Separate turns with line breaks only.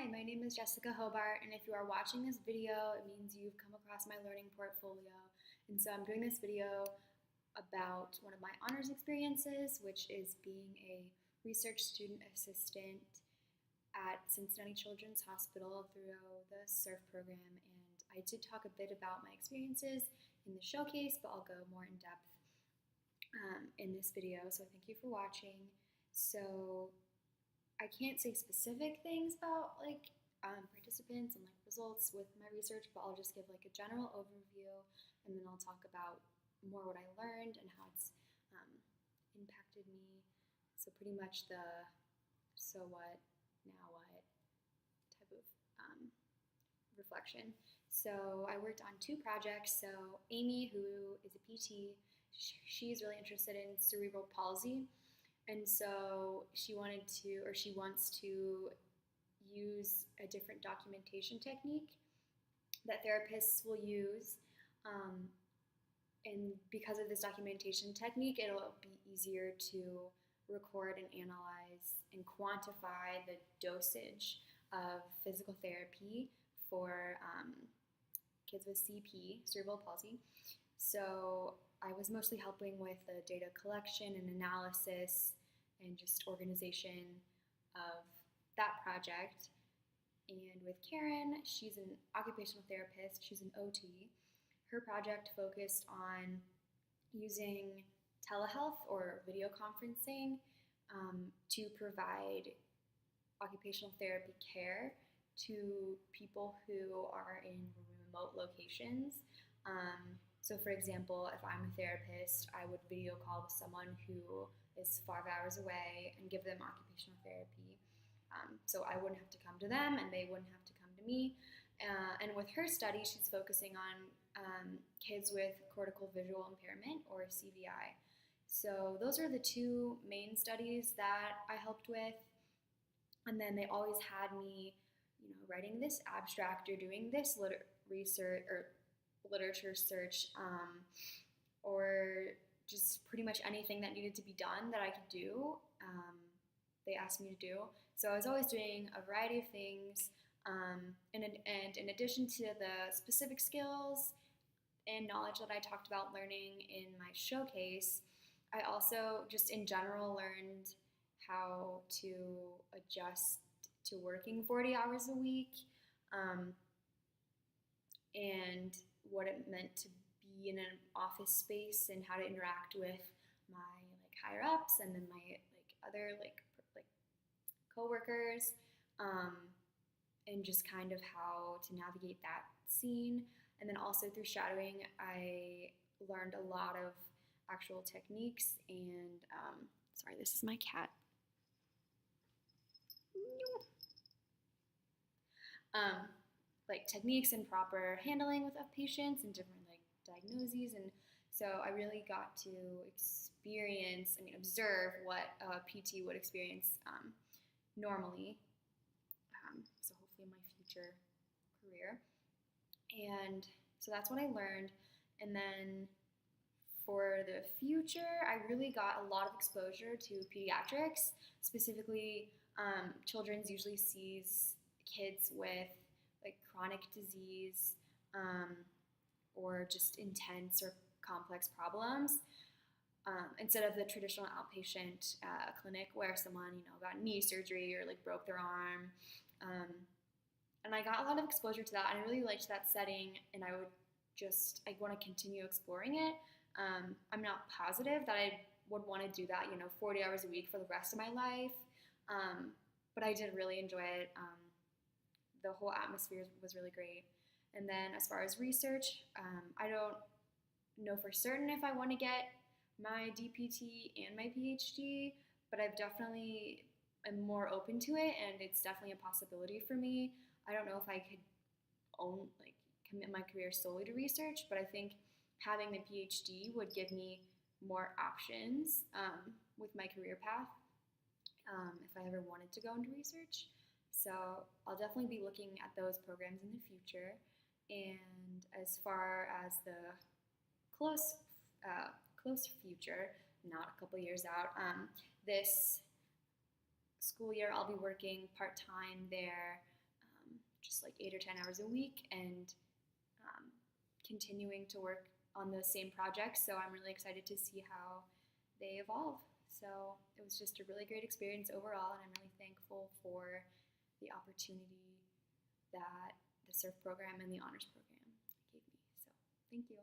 Hi, my name is Jessica Hobart, and if you are watching this video, it means you've come across my learning portfolio. And so I'm doing this video about one of my honors experiences, which is being a research student assistant at Cincinnati Children's Hospital through the SURF program. And I did talk a bit about my experiences in the showcase, but I'll go more in depth in this video. So thank you for watching. So I can't say specific things about participants and results with my research, but I'll just give a general overview, and then I'll talk about more what I learned and how it's impacted me. So pretty much the so what, now what type of reflection. So I worked on 2 projects. So Amy, who is a PT, she's really interested in cerebral palsy. And so she wants to use a different documentation technique that therapists will use. And because of this documentation technique, it'll be easier to record and analyze and quantify the dosage of physical therapy for kids with CP, cerebral palsy. So I was mostly helping with the data collection and analysis and just organization of that project. And with Karen, she's an occupational therapist, she's an OT. Her project focused on using telehealth or video conferencing to provide occupational therapy care to people who are in remote locations. So for example, if I'm a therapist, I would video call with someone who is 5 hours away and give them occupational therapy. So I wouldn't have to come to them and they wouldn't have to come to me. And with her study, she's focusing on kids with cortical visual impairment, or CVI. So those are the 2 main studies that I helped with. And then they always had me, writing this abstract or doing this literature search, or just pretty much anything that needed to be done that I could do, they asked me to do. So I was always doing a variety of things, and in addition to the specific skills and knowledge that I talked about learning in my showcase, I also just in general learned how to adjust to working 40 hours a week, and what it meant to be in an office space and how to interact with my higher ups and then my other coworkers, and just kind of how to navigate that scene. And then also through shadowing, I learned a lot of actual techniques and sorry, this is my cat. Techniques and proper handling of patients and different diagnoses. And so I really got to observe what a PT would experience normally. So hopefully in my future career. And so that's what I learned. And then for the future, I really got a lot of exposure to pediatrics. Specifically, children's usually sees kids with chronic disease, or just intense or complex problems, instead of the traditional outpatient clinic where someone got knee surgery or broke their arm. And I got a lot of exposure to that, and I really liked that setting, and I want to continue exploring it. I'm not positive that I would want to do that 40 hours a week for the rest of my life, but I did really enjoy it. The whole atmosphere was really great. And then as far as research, I don't know for certain if I want to get my DPT and my PhD, but I've definitely am more open to it, and it's definitely a possibility for me. I don't know if I could commit my career solely to research, but I think having the PhD would give me more options with my career path if I ever wanted to go into research. So I'll definitely be looking at those programs in the future. And as far as the close future, not a couple years out, this school year I'll be working part-time there just like 8 or 10 hours a week and continuing to work on those same projects. So I'm really excited to see how they evolve. So it was just a really great experience overall, and I'm really thankful for the opportunity that the surf program and the honors program gave me. So thank you.